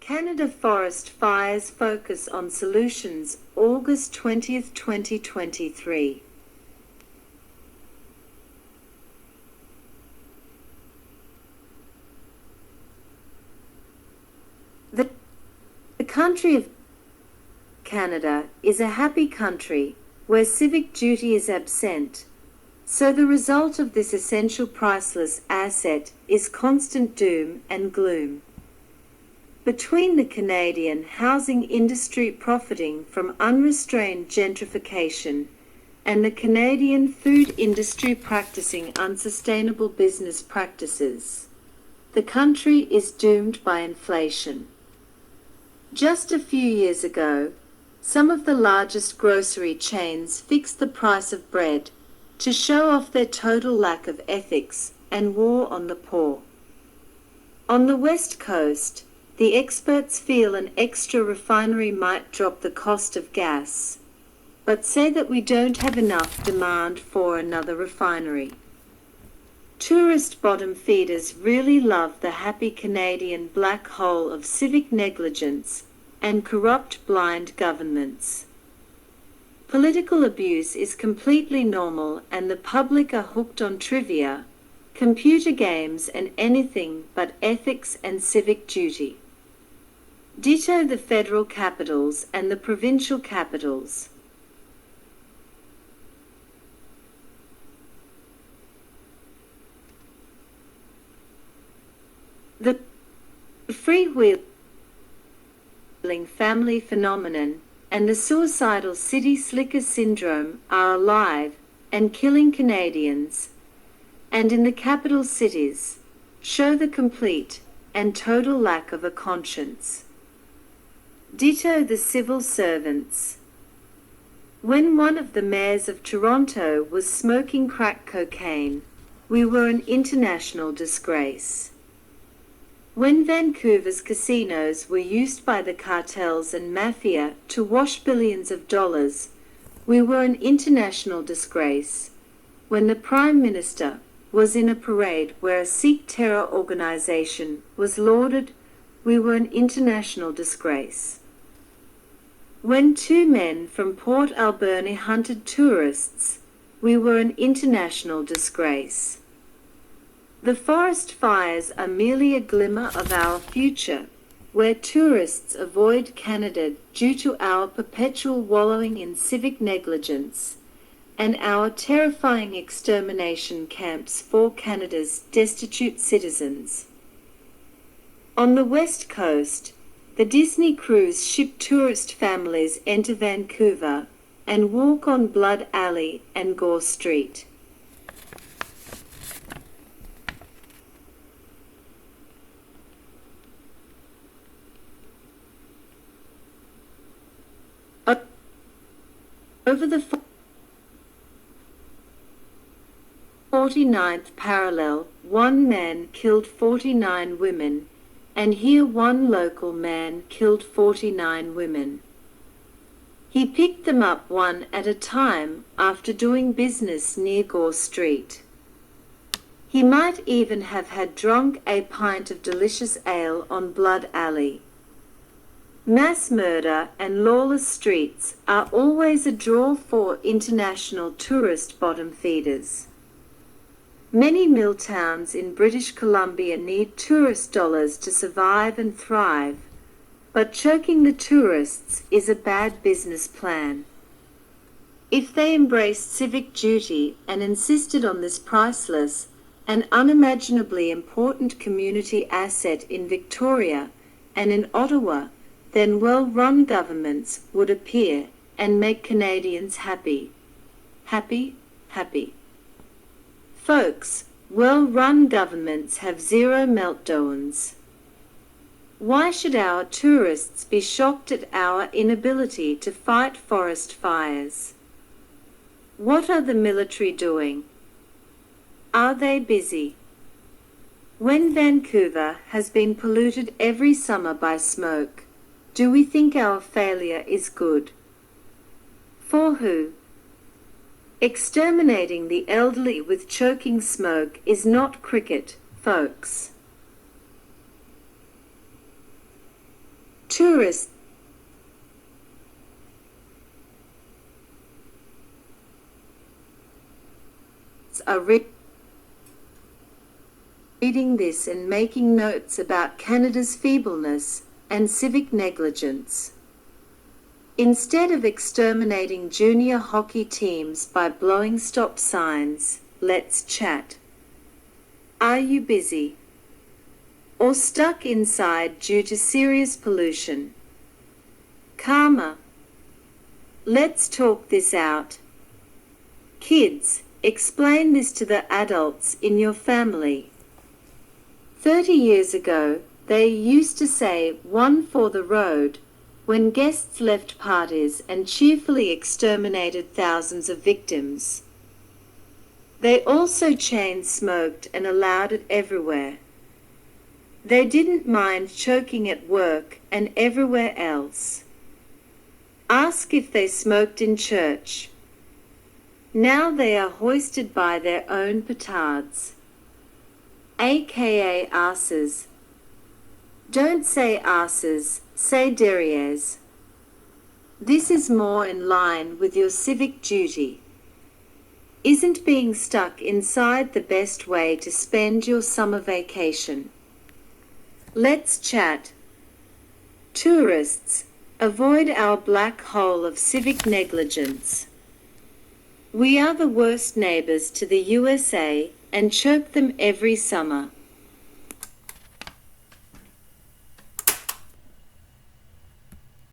Canada Forest Fires Focus on Solutions, August 20, 2023. The country of Canada is a happy country where civic duty is absent, so the result of this essential priceless asset is constant doom and gloom. Between the Canadian housing industry profiting from unrestrained gentrification and the Canadian food industry practicing unsustainable business practices, the country is doomed by inflation. Just a few years ago, some of the largest grocery chains fixed the price of bread to show off their total lack of ethics and war on the poor. On the West Coast, the experts feel an extra refinery might drop the cost of gas, but say that we don't have enough demand for another refinery. Tourist bottom feeders really love the happy Canadian black hole of civic negligence and corrupt blind governments. Political abuse is completely normal and the public are hooked on trivia, computer games and anything but ethics and civic duty. Ditto the federal capitals and the provincial capitals. The freewheeling family phenomenon and the suicidal city slicker syndrome are alive and killing Canadians, and in the capital cities, show the complete and total lack of a conscience. Ditto the civil servants. When one of the mayors of Toronto was smoking crack cocaine, we were an international disgrace. When Vancouver's casinos were used by the cartels and mafia to wash billions of dollars, we were an international disgrace. When the Prime Minister was in a parade where a Sikh terror organization was lauded, we were an international disgrace. When two men from Port Alberni hunted tourists, we were an international disgrace. The forest fires are merely a glimmer of our future, where tourists avoid Canada due to our perpetual wallowing in civic negligence, and our terrifying extermination camps for Canada's destitute citizens. On the West Coast, the Disney cruise ship tourist families enter Vancouver and walk on Blood Alley and Gore Street. Over the 49th parallel, one man killed 49 women, and here one local man killed 49 women. He picked them up one at a time after doing business near Gore Street. He might even have had drunk a pint of delicious ale on Blood Alley. Mass murder and lawless streets are always a draw for international tourist bottom feeders. Many mill towns in British Columbia need tourist dollars to survive and thrive, but choking the tourists is a bad business plan. If they embraced civic duty and insisted on this priceless and unimaginably important community asset in Victoria and in Ottawa, then well-run governments would appear and make Canadians happy. Happy, happy. Folks, well-run governments have zero meltdowns. Why should our tourists be shocked at our inability to fight forest fires? What are the military doing? Are they busy? When Vancouver has been polluted every summer by smoke, do we think our failure is good? For who? Exterminating the elderly with choking smoke is not cricket, folks. Tourists are reading this and making notes about Canada's feebleness and civic negligence. Instead of exterminating junior hockey teams by blowing stop signs, let's chat. Are you busy? Or stuck inside due to serious pollution? Karma. Let's talk this out. Kids, explain this to the adults in your family. 30 years ago, they used to say one for the road when guests left parties and cheerfully exterminated thousands of victims. They also chain smoked and allowed it everywhere. They didn't mind choking at work and everywhere else. Ask if they smoked in church. Now they are hoisted by their own petards, aka asses. Don't say asses, say derrieres. This is more in line with your civic duty. Isn't being stuck inside the best way to spend your summer vacation? Let's chat. Tourists, avoid our black hole of civic negligence. We are the worst neighbors to the USA and choke them every summer.